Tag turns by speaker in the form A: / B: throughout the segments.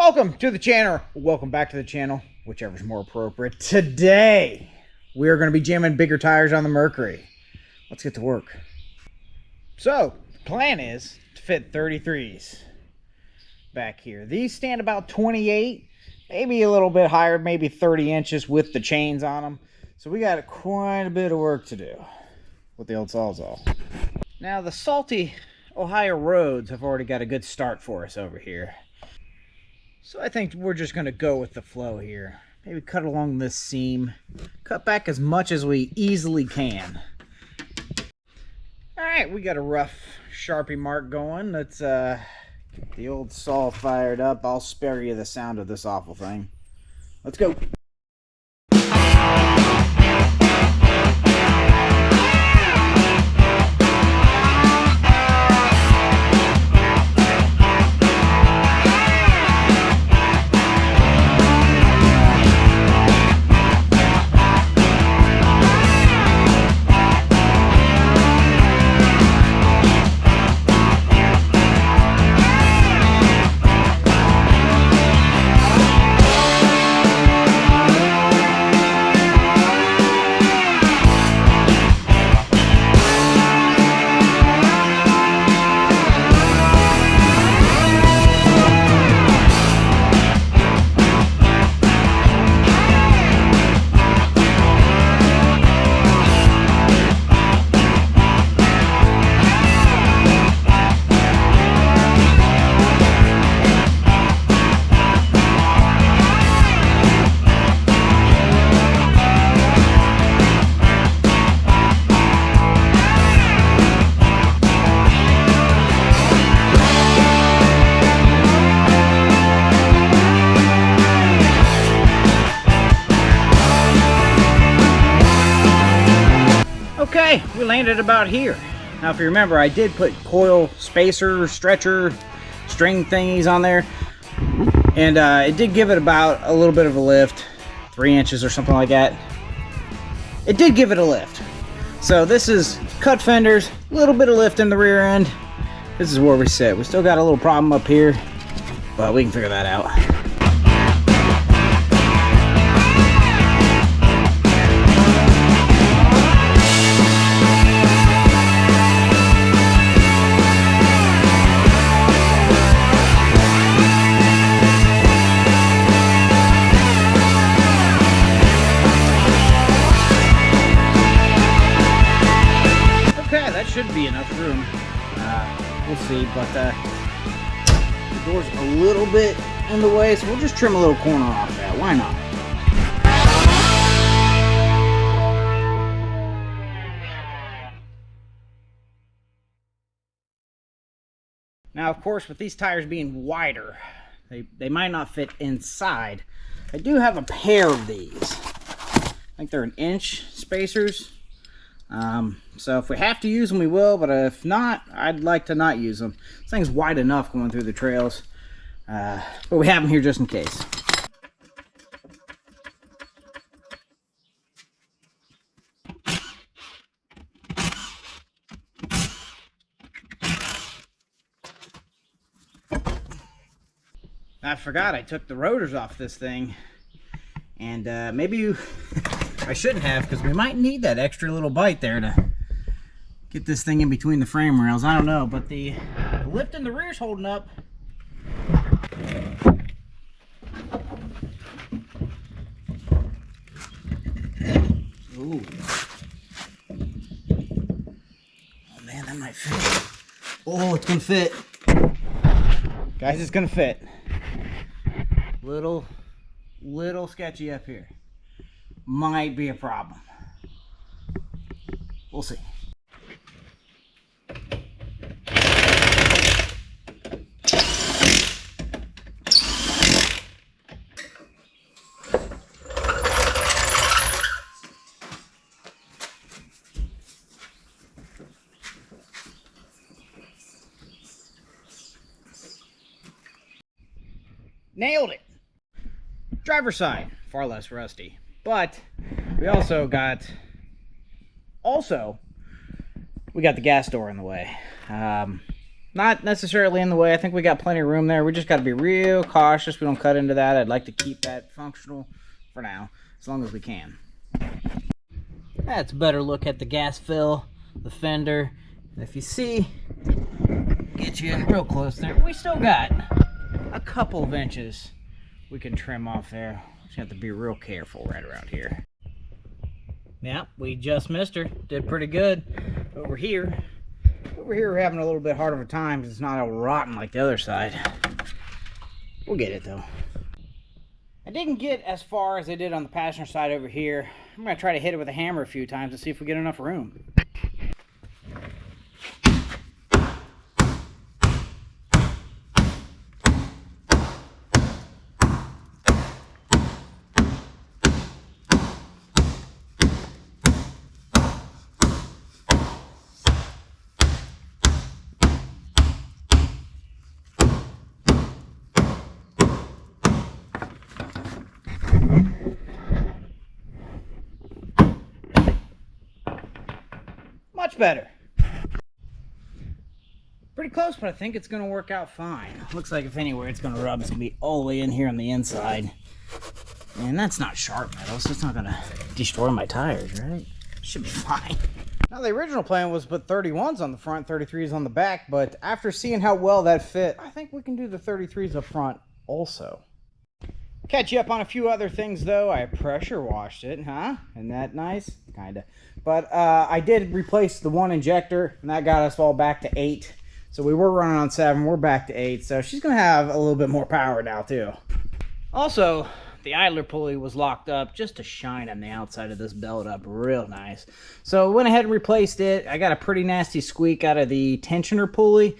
A: Welcome to the channel. Welcome back to the channel, whichever's more appropriate. Today, we're going to be jamming bigger tires on the Mercury. Let's get to work. So, the plan is to fit 33s back here. These stand about 28, maybe a little bit higher, maybe 30 inches with the chains on them. So we got quite a bit of work to do with the old Sawzall. Now, the salty Ohio roads have already got a good start for us over here. So I think we're just going to go with the flow here. Maybe cut along this seam. Cut back as much as we easily can. Alright, we got a rough Sharpie mark going. Let's get the old saw fired up. I'll spare you the sound of this awful thing. Let's go. Okay, we landed about here. Now if you remember, I did put coil spacer, stretcher, string thingies on there. And it did give it about a little bit of a lift, 3 inches or something like that. It did give it a lift. So this is cut fenders, a little bit of lift in the rear end. This is where we sit. We still got a little problem up here, but we can figure that out. Should be enough room. We'll see, but the door's a little bit in the way, so we'll just trim a little corner off that. Why not? Now, of course, with these tires being wider, they might not fit inside. I do have a pair of these. I think they're 1-inch spacers. So if we have to use them, we will, but if not, I'd like to not use them. This thing's wide enough going through the trails, but we have them here just in case. I forgot I took the rotors off this thing, and maybe I shouldn't have, because we might need that extra little bite there to get this thing in between the frame rails. I don't know, but the lift in the rear is holding up. Ooh. Oh man, that might fit. Oh, it's gonna fit. Guys, it's gonna fit. Little sketchy up here. Might be a problem. We'll see. Nailed it. Driver's side, far less rusty. But we also got we got the gas door in the way. Not necessarily in the way. I think we got plenty of room there. We just got to be real cautious we don't cut into that. I'd like to keep that functional for now, as long as we can. That's a better look at the gas fill, the fender. And if you see, get you in real close there, we still got a couple of inches we can trim off there. Just have to be real careful right around here. Yeah, we just missed her. Did pretty good over here. Over here we're having a little bit harder of a time because it's not all rotten like the other side. We'll get it though. I didn't get as far as I did on the passenger side over here. I'm going to try to hit it with a hammer a few times to see if we get enough room. Much better. Pretty close, but I think it's going to work out fine. Looks like if anywhere it's going to rub, it's going to be all the way in here on the inside. And that's not sharp metal, so it's not going to destroy my tires, right? Should be fine. Now, the original plan was to put 31s on the front, 33s on the back, but after seeing how well that fit, I think we can do the 33s up front also. Catch you up on a few other things, though. I pressure washed it, huh? Isn't that nice? Kinda. But I did replace the one injector, and that got us all back to 8. So we were running on 7, we're back to 8. So she's going to have a little bit more power now, too. Also, the idler pulley was locked up just to shine on the outside of this belt up real nice. So I went ahead and replaced it. I got a pretty nasty squeak out of the tensioner pulley.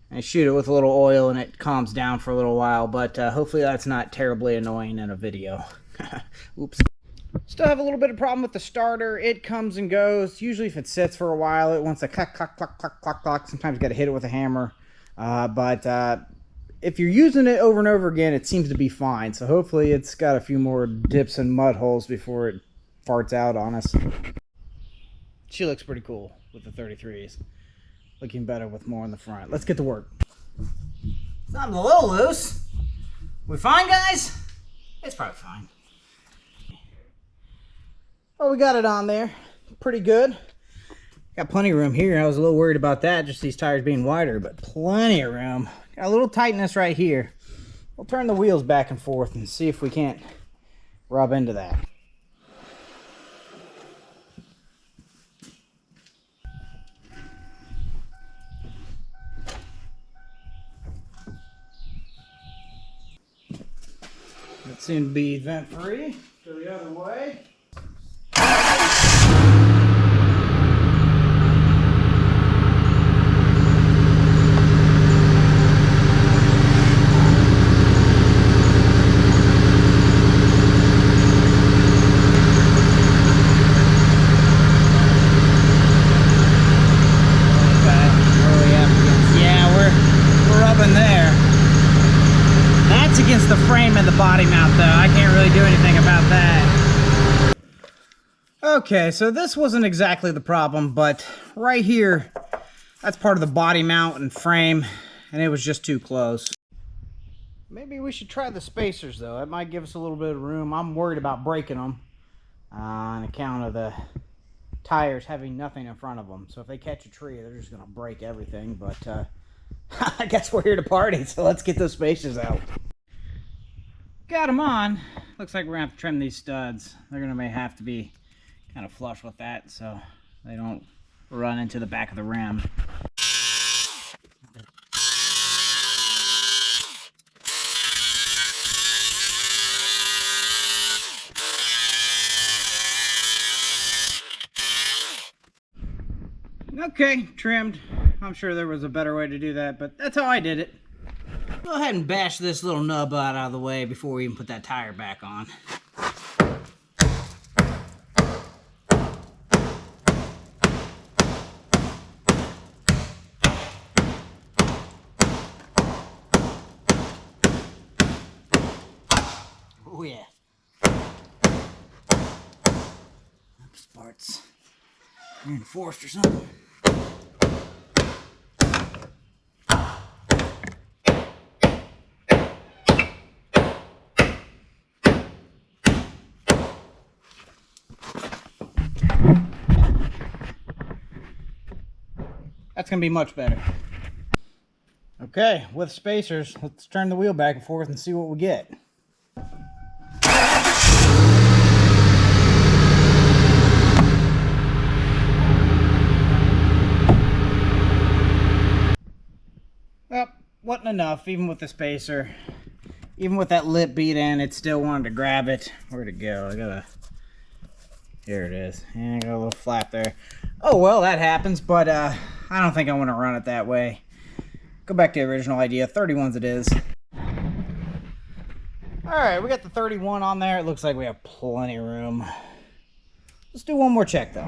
A: I shoot it with a little oil and it calms down for a little while, but hopefully that's not terribly annoying in a video. Oops. Still have a little bit of problem with the starter. It comes and goes. Usually if it sits for a while, it wants to clack, clack, clack, clack, clack, clack. Sometimes you got to hit it with a hammer. But if you're using it over and over again, it seems to be fine. So hopefully it's got a few more dips and mud holes before it farts out on us. She looks pretty cool with the 33s. Looking better with more in the front. Let's get to work. Something a little loose. We fine, guys? It's probably fine. Oh, we got it on there. Pretty good. Got plenty of room here. I was a little worried about that, just these tires being wider, but plenty of room. Got a little tightness right here. We'll turn the wheels back and forth and see if we can't rub into that. That seemed to be vent free. Go the other way. Against the frame and the body mount, though. I can't really do anything about that. Okay, so this wasn't exactly the problem, but right here, that's part of the body mount and frame, and it was just too close. Maybe we should try the spacers, though. It might give us a little bit of room. I'm worried about breaking them on account of the tires having nothing in front of them. So if they catch a tree, they're just going to break everything, but I guess we're here to party, so let's get those spacers out. Got them on. Looks like we're going to have to trim these studs. They're going to may have to be kind of flush with that so they don't run into the back of the rim. Okay, trimmed. I'm sure there was a better way to do that, but that's how I did it. Go ahead and bash this little nub out of the way before we even put that tire back on. Oh yeah. Oops, parts reinforced or something. That's going to be much better. Okay, with spacers, let's turn the wheel back and forth and see what we get. Well, wasn't enough, even with the spacer. Even with that lip beat in, it still wanted to grab it. Where'd it go? Here it is. And I got a little flap there. Oh, well, that happens, but I don't think I want to run it that way. Go back to the original idea. 31s it is. Alright, we got the 31 on there. It looks like we have plenty of room. Let's do one more check, though.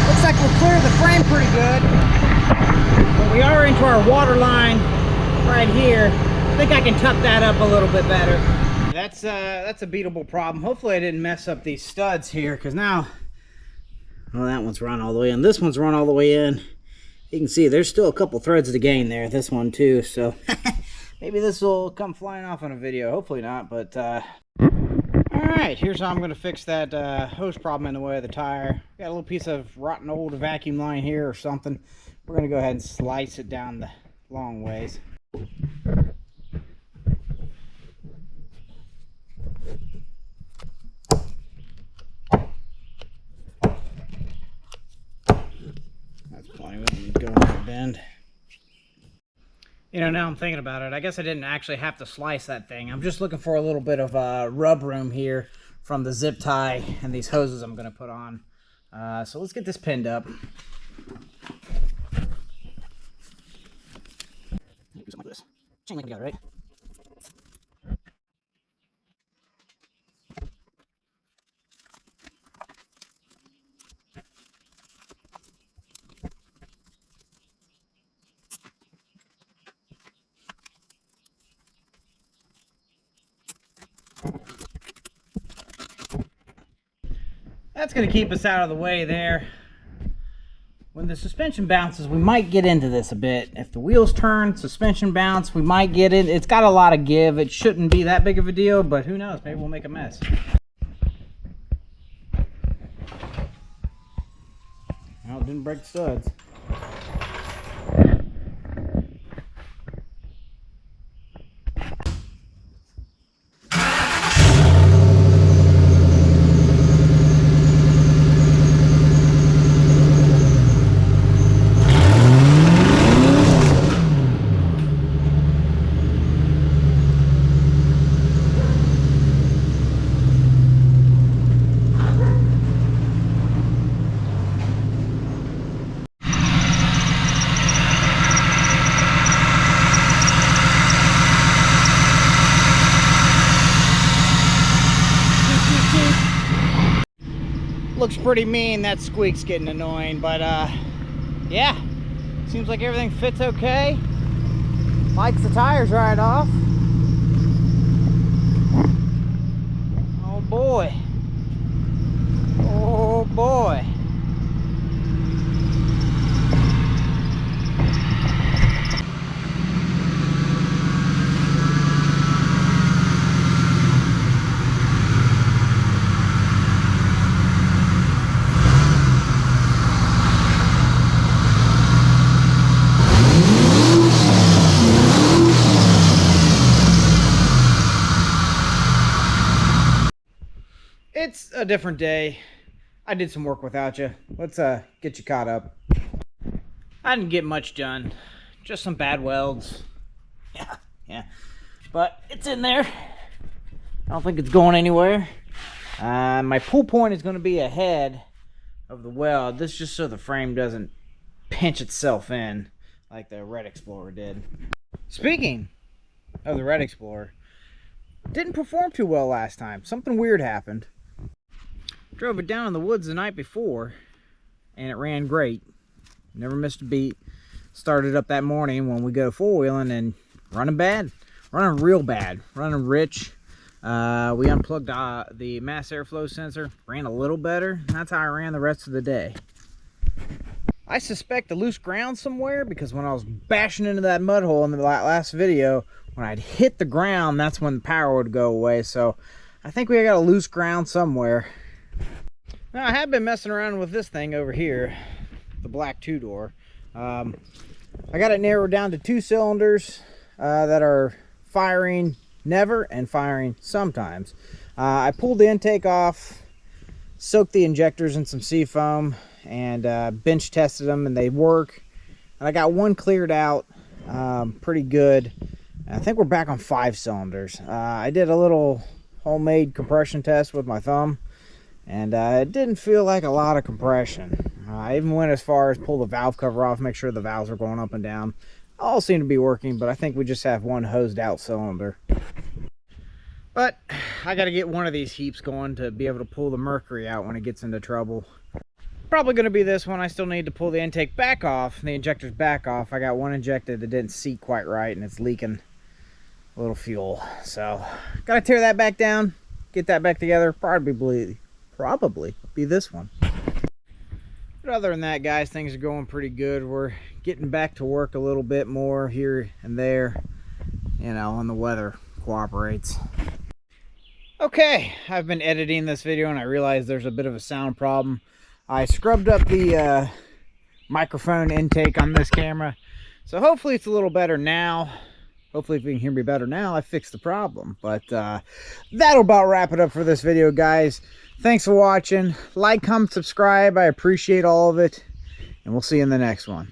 A: Looks like we'll clear the frame pretty good. But we are into our water line right here. I think I can tuck that up a little bit better. That's a beatable problem. Hopefully I didn't mess up these studs here, because now, well, that one's run all the way in. This one's run all the way in. You can see there's still a couple threads to gain there. This one too. So maybe this will come flying off on a video. Hopefully not. But all right, here's how I'm going to fix that hose problem in the way of the tire. Got a little piece of rotten old vacuum line here or something. We're going to go ahead and slice it down the long ways. That's plenty. We don't need to go in that bend. You know, now I'm thinking about it, I guess I didn't actually have to slice that thing. I'm just looking for a little bit of rub room here from the zip tie and these hoses I'm going to put on. So let's get this pinned up. Do something like this. Chain link together, right? That's going to keep us out of the way there. When the suspension bounces, we might get into this a bit. If the wheels turn, suspension bounce, we might get it. It's got a lot of give. It shouldn't be that big of a deal, but who knows? Maybe we'll make a mess. Well, it didn't break the studs. Looks pretty mean. That squeak's getting annoying, but yeah, seems like everything fits okay. Likes the tires right off. Oh boy. Oh boy. It's a different day. I did some work without you. Let's get you caught up. I didn't get much done. Just some bad welds. Yeah. But it's in there. I don't think it's going anywhere. My pull point is going to be ahead of the weld. This is just so the frame doesn't pinch itself in like the Red Explorer did. Speaking of the Red Explorer, didn't perform too well last time. Something weird happened. Drove it down in the woods the night before, and it ran great. Never missed a beat. Started up that morning when we go four-wheeling and running bad. Running real bad. Running rich. We unplugged the mass airflow sensor. Ran a little better. That's how I ran the rest of the day. I suspect a loose ground somewhere, because when I was bashing into that mud hole in the last video, when I'd hit the ground, that's when the power would go away. So I think we got a loose ground somewhere. Now, I have been messing around with this thing over here, the black two-door. I got it narrowed down to 2 cylinders that are firing never and firing sometimes. I pulled the intake off, soaked the injectors in some seafoam, and bench tested them, and they work. And I got one cleared out pretty good. I think we're back on 5 cylinders. I did a little homemade compression test with my thumb, and it didn't feel like a lot of compression. I even went as far as pull the valve cover off, make sure the valves are going up and down. All seem to be working, but I think we just have one hosed out cylinder. But I got to get one of these heaps going to be able to pull the Mercury out when it gets into trouble. Probably going to be this one. I still need to pull the intake back off, the injectors back off. I got one injected that didn't seat quite right, and it's leaking a little fuel. So got to tear that back down, get that back together. Probably be this one. But other than that, guys, things are going pretty good. We're getting back to work a little bit more here and there, you know, and the weather cooperates. Okay, I've been editing this video and I realized there's a bit of a sound problem. I scrubbed up the microphone intake on this camera, so hopefully it's a little better now. Hopefully if you can hear me better now, I fixed the problem. But that'll about wrap it up for this video, guys. Thanks for watching. Like, comment, subscribe. I appreciate all of it, and we'll see you in the next one.